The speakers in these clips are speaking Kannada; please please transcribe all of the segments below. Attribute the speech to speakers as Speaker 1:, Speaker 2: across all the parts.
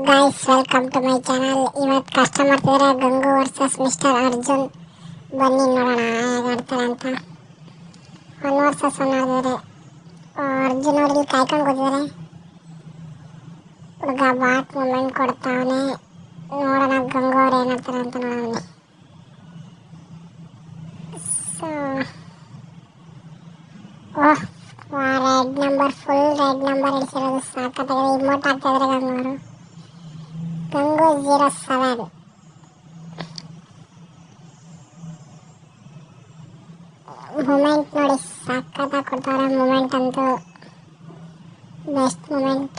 Speaker 1: Guys welcome to my channel. ಇವತ್ತು ಕಷ್ಟ ಮಾಡ್ತಿದ್ರೆ ಗಂಗು ವರ್ಸಸ್ ಮಿಸ್ಟರ್ ಅರ್ಜುನ್. ಬನ್ನಿ ನೋಡೋಣ ಹೇಗೆ ಆಡ್ತಾರೆ ಅಂತ. 1 ವರ್ಸಸ್ 1 ಆಡಿದ್ರೆ ಅರ್ಜುನ್ ಅವ್ರಿಗೆ ಕಾಯ್ಕೊಂಡು ಕೂತಿದ್ದಾರೆ. ಹುಡುಗ ಬಾಟ್ ಮೂಮೆಂಟ್ ಕೊಡ್ತಾವನೆ. ನೋಡೋಣ ಗಂಗು ಅವ್ರು ಏನು ಆಡ್ತಾರೆ ಅಂತ ನೋಡೋಣ. So red number full red number ಇಳಿಸಿರೋದು ಸಾಕತ್ತಾಗಿದೆ. ಇಮೋಟ್ ಆಗ್ತಾಯಿದ್ರೆ ಗಂಗು 07 ಮೂಮೆಂಟ್ ನೋಡಿ ಸಕ್ಕತ್ತಾಗಿ ಕೊಡ್ತಾರೆ. ಮೂಮೆಂಟ್ ಅಂತೂ ಬೆಸ್ಟ್ ಮೂಮೆಂಟ್.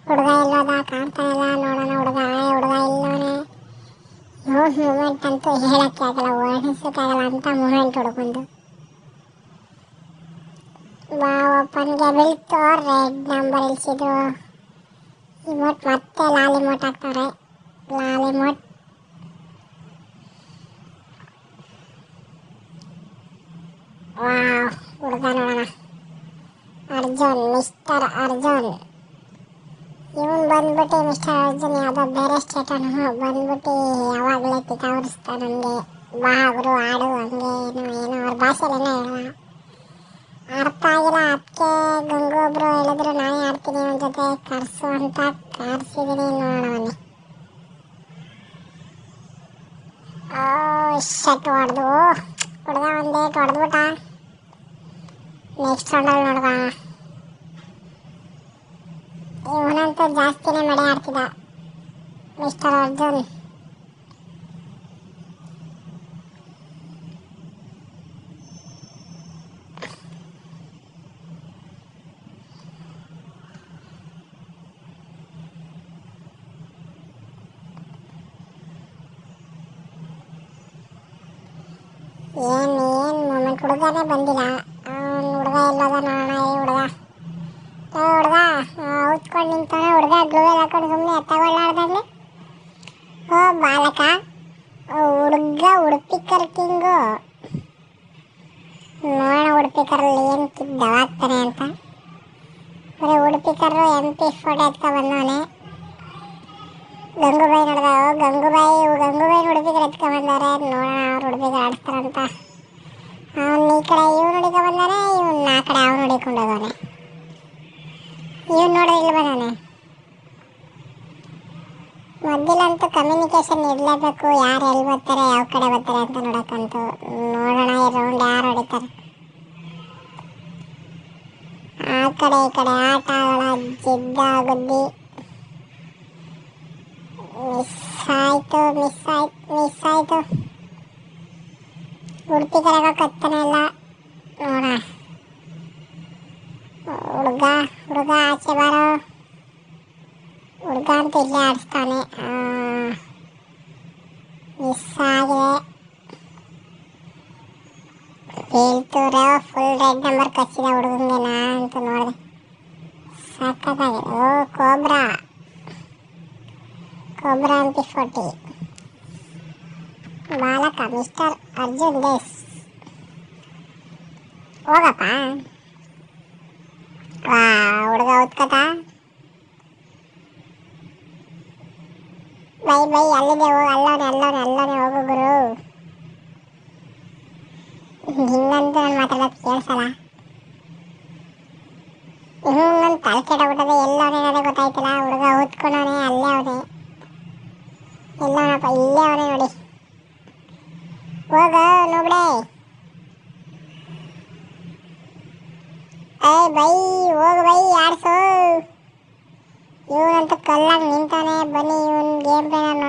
Speaker 1: ಹುಡುಗ ಎಲ್ಲೋದ ಕಾಣ್ತಾನಿಲ್ಲ. ನೋಡೋಣ ಹುಡುಗ ಇಲ್ಲವನೇ. ಮೂಮೆಂಟ್ ಅಂತೂ ಹೇಳಕ್ಕೆ ಆಗಲ್ಲ, ವರ್ಣಿಸೋಕ್ಕಾಗಲ್ಲ ಅಂತ ಮೂಮೆಂಟ್ ಹುಡುಗಂದು. ಓಪನ್ಗೆ ಬೀಳ್ತು. ರೆಡ್ ನಂಬರ್ ಇಳಿಸಿದ್ರು. ಇಮೋಟ್ ಮತ್ತೆ ಲಾಲ್ ಇಮೋಟ್ ಹಾಕ್ತಾರೆ. ಲಾಲ್ ಇಮೋಟ್ ಹುಡುಗ ನೋಡೋಣ. ಅರ್ಜುನ್, ಮಿಸ್ಟರ್ ಅರ್ಜುನ್. ಇವನು ಬಂದ್ಬಿಟ್ಟು ಮಿಸ್ಟರ್ ಅರ್ಜುನ್ ಯಾವುದೋ ಬೇರೆ ಸ್ಟೇಟನ್ನು ಬಂದ್ಬಿಟ್ಟು ಯಾವಾಗಲೇ ಪಿತಾವರಿಸ್ತಾರೆ ನನಗೆ. ಬಾ ಗುರು ಆಡು ಹಂಗೆ ಏನೋ ಅವ್ರ ಭಾಷೆಯಲ್ಲೇನೋ ಹೇಳಲ್ಲ, ಅರ್ಥ ಆಗಿಲ್ಲ. ಅದಕ್ಕೆ ಗಂಗು ಒಬ್ರು ಹೇಳಿದ್ರು ನಾನೇ ಆಡ್ತೀನಿ ಅವನ ಜೊತೆ ಕರ್ಸು ಅಂತ ಕರ್ಸಿದ್ದೀನಿ. ನೋಡೋಣ ಶಟ್ ಹೊಡೆದು ಹುಡುಗ ಒಂದೇಟ್ ಹೊಡೆದ್ಬಿಟ್ಟ. ನೆಕ್ಸ್ಟ್ ರೌಂಡಲ್ಲಿ ನೋಡುವ. ಇವನಂತೂ ಜಾಸ್ತಿನೇ ಮಡೆ ಆಡ್ತಿದ್ದ ಮಿಸ್ಟರ್ ಅರ್ಜುನ್. ಏನು ಮೂಮೆಂಟ್. ಹುಡುಗನೇ ಬಂದಿಲ್ಲ. ಹುಡುಗ ಎಲ್ಲೋದ ನೋಡೋಣ. ಹುಡುಗ ಔತ್ಕೊಂಡು ನಿಂತಾನೆ. ಹುಡುಗ ಗ್ಲೂವೆಲ್ ಹಾಕೊಂಡು ಸುಮ್ಮನೆ ಎತ್ತಗೊಳ್ಳಾಡ್ದಂಗೆ. ಬಾಲಕ ಹುಡುಗ ಉಡುಪಿ ಕಿಂಗು. ನೋಡೋಣ ಉಡುಪಿಕರಲ್ಲಿ ಏನು ದವಾಗ್ತಾನೆ ಅಂತ. ಬರೀ ಉಡುಪಿಕರು MP ಫೋಟೋ ಎತ್ಕೊ ಬಂದವನೆ. ಗಂಗೂಬಾಯಿ ನೋಡ್ದ. ಗಂಗೂಬಾಯಿ ಉಡುಪಿಕರು ಎತ್ಕೊ ಬಂದವ್ರೆ. ನೋಡೋಣ ಅವ್ರು ಉಡುಪಿಕರು ಆಡಿಸ್ತಾರಂತ. ಅವನು ಈ ಕಡೆ ಇವ್ನು ಹುಡುಕ ಬಂದಾನೆ, ಇವನು ಆ ಕಡೆ ಅವನು ಹುಡಿಕೊಂಡು ಹೋದವನೆ. ಇವನು ನೋಡೋ ಇಲ್ಲಿ ಬಂದಾನೆ. ಮೊದಲಂತೂ ಕಮ್ಯುನಿಕೇಶನ್ ಇರಲೇಬೇಕು. ಯಾರು ಎಲ್ಲಿ ಬರ್ತಾರೆ ಯಾವ ಕಡೆ ಬರ್ತಾರೆ ಅಂತ ನೋಡಕ್ಕಂತೂ. ನೋಡೋಣ ಈ ರೌಂಡ್ ಯಾರು ಹೊಡಿತಾರೆ. ಆ ಕಡೆ ಈ ಕಡೆ ಆಟ ಆಡೋಣ. ಜಿದ್ದ ಗುದ್ದಿ ಮಿಸ್ ಆಯ್ತು. ಉಡುಪಿ ಕರೆಗೋ ಕತ್ತಾನೆ ಇಲ್ಲ. ನೋಡ ಹುಡುಗ ಆಚೆ ಬಾರೋ. ಹುಡುಗ ಅಂತ ಇಲ್ಲೇ ಆಡಿಸ್ತಾನೆ. ಮಿಸ್ ಆಗಿದೆ. ಬೀಳ್ತೂರ ಫುಲ್ ರೆಡ್ ನಂಬರ್ ಕಚ್ಚಿದ ಹುಡುಗಂಗೆ. ನಾನಂತೂ ನೋಡಿದೆ ಸಕ್ಕತ್ತಾಗಿದೆ. ಕೋಬ್ರಾ MP40 ಬಾಲಕ ಮಿಸ್ಟರ್ ಅರ್ಜುನ್ ದೇಶ್. ಹೋಗಪ್ಪ. ಹುಡುಗ ಉತ್ಕತ. ಬೈ ಅಲ್ಲಿದೆ ಹೋಗಿ. ಅಲ್ಲೋನೆ ಹೋಗು ಗುರು. ಹಿಂಗಂತೂ ನಾನು ಮಾತಾಡೋದು ಕೇಳಿಸಲ್ಲ. ಹಿಂಗಂತ ತಲೆ ಕೆಟ್ಟಬಿಟ್ಟದೆ. ಎಲ್ಲವನೇ ಗೊತ್ತಾಯ್ತಿಲ್ಲ. ಹುಡುಗ ಉತ್ಕೊಂಡವನೇ. ಅಲ್ಲೇ ಅವನೇ. ಎಲ್ಲವನಪ್ಪ ಇಲ್ಲೇ ಅವನೇ ನೋಡಿ. ಹೋಗ ನೋಬ್ಡೆ. ಹೋಗು ಆಡ್ಸು. ಇವನಂತ ಕಲ್ಲಾಗಿ ನಿಂತಾನೆ. ಬನ್ನಿ ಇವನ್ ಗೇಮ್ ಪ್ಲೇ ನೋಡೋಣ.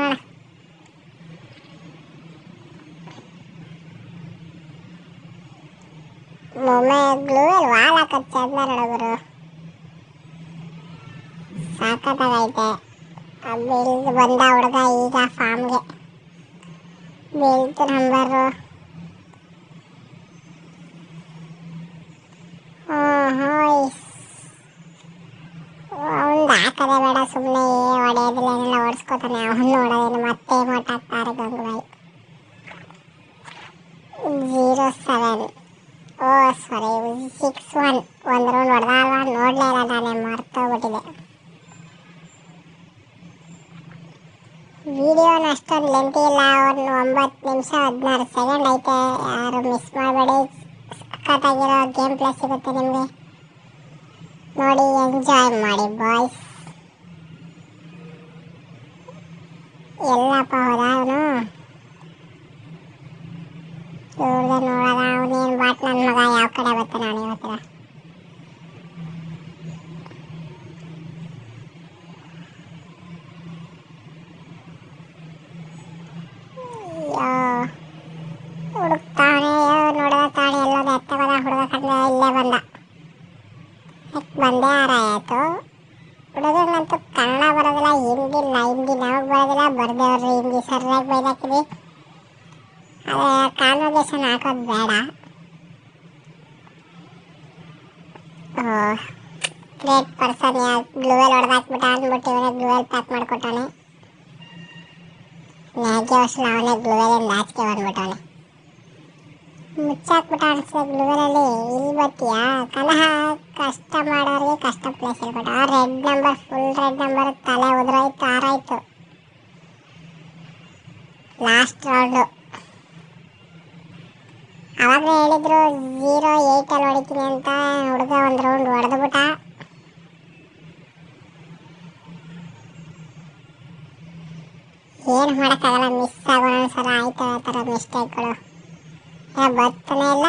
Speaker 1: ಗ್ಲೂವೆಲ್ ವಾಲ್ ಹಾಕತ್ ಚಂದ ನೋಡೋರು. ಸಾಕತ್ತಾಗೈತೆ. ಬೀಳ್ದು ಬಂದ ಹುಡುಗ ಈಗ ಫಾರ್ಮ್ಗೆ. ಬೀಳ್ತು ನಂಬರು. ಅವನು ಹಾಕದೆ ಬೇಡ, ಸುಮ್ಮನೆ ಹೊಡೆಯೋದಿಲ್ಲ, ಓಡಿಸ್ಕೊತಾನೆ. ಅವನು ನೋಡೋದೇನು ಮತ್ತೆ ಮೋಟ್ ಹಾಕ್ತಾರೆ ಗಂಗೂಬಾಯಿ. 0 0-7. ಓ ಸಾರಿ 6-1. ಒಂದು ರೌಂಡ್ ಹೊಡೆದಲ್ವಾ ನೋಡಲೇ ಇಲ್ಲ, ನಾನೇ ಮರ್ತೋಗ್ಬಿಟ್ಟಿದೆ. ವಿಡಿಯೋನ ಅಷ್ಟೊಂದು ಲೆಂತ್ ಇಲ್ಲ, ಒಂದು 9 ನಿಮಿಷ 16 ಸೆಕೆಂಡ್ ಐತೆ. ಯಾರು ಮಿಸ್ ಮಾಡಬೇಡಿ, ಸಖತ್ತಾಗಿರೋ ಗೇಮ್ ಪ್ಲೇ ಸಿಗುತ್ತೆ ನಿಮಗೆ, ನೋಡಿ ಎಂಜಾಯ್ ಮಾಡಿ ಬಾಯ್ಸ್. ಎಲ್ಲಪ್ಪ ಹೋದ ಅವನು? ಇವ್ರದೇ ನೋಡೋದ, ಅವನೇನು ಬಾಟ್ ನನ್ನ ಮಗ ಯಾವ ಕಡೆ ಬರ್ತಾನೆ ಅವನಿಗೆ ಗೊತ್ತಿಲ್ಲ. ಹುಡುಕ್ತಾವನೆ, ನೋಡಿದ ತಾಣಿ ಎಲ್ಲೋದ ಎತ್ತಗೋದ ಹುಡುಗ ಕಂಡ ಇಲ್ಲೇ ಬಂದ. ಬಂದೇ ಆರಾಯಿತು. ಹುಡುಗನಂತೂ ಕನ್ನಡ ಬರೋದಿಲ್ಲ, ಹಿಂದಿ ನಮಗೆ ಬರೋದಿಲ್ಲ. ಬರ್ದೇವ್ರಿ ಹಿಂದಿ ಸರಿಯಾಗಿ ಬೈದಾಕಿದ್ವಿ. ಅದೇ ಕಾನ್ವರ್ಸೇಷನ್ ಹಾಕೋದು ಬೇಡ. ಗ್ರೇಟ್ ಪರ್ಸನ್, ಗ್ಲೂವೆಲ್ ಹೊಡೆದಾಕ್ಬಿಟ್ಟ ಅಂದ್ಬಿಟ್ಟು ಇವನೇ ಗ್ಲೂವೆಲ್ ಪ್ಯಾಕ್ ಮಾಡಿಕೊಟ್ಟಾನೆ. ಮ್ಯಾಗಿ ವರ್ಷಲ ಅವನೇ ಗ್ಲೂವೆಲಿಂದ ಆಚೆಗೆ ಬಂದ್ಬಿಟ್ಟವನೆ. ಮುಚ್ಚಾಕ್ಬಿಟ್ಟ ಅನಿಸ್ತದೆ ಗ್ಲೂವೆಲಲ್ಲಿ. ಇಲ್ಲಿ ಬರ್ತೀಯಾ? ಕಲಹ ಕಷ್ಟ ಮಾಡೋರಿಗೆ ಕಷ್ಟ ಪ್ಲೇಸ್ ಹೇಳ್ಕೊಟ್ಟ. Red number, full red number, ತಲೆ ಉದುರೋಯ್ತು, ಆರಾಯ್ತು. ಲಾಸ್ಟ್ ರೌಂಡು ಅವಾಗಲೇ ಹೇಳಿದ್ರು 0-8 ಹೊಡಿತೀನಿ ಅಂತ. ಹುಡುಗ ಒಂದು ರೌಂಡ್ ಹೊಡೆದ್ಬಿಟ್ಟ. ಏನು ಮಾಡೋಕ್ಕಾಗಲ್ಲ, ಮಿಸ್ ಆಗೋ ಒಂದ್ಸಲ ಆಯ್ತು ಆ ಥರ ಮಿಸ್ಟೇಕ್ಗಳು. ಬರ್ತಾನೆ ಇಲ್ಲ.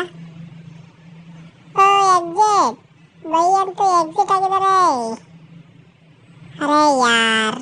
Speaker 1: ಎಕ್ಸಿಟ್ ಬೈ ಅಂತೂ ಎಕ್ಸಿಟ್ ಆಗಿದ್ದಾರೆ. ಅರೆ ಯಾರ್,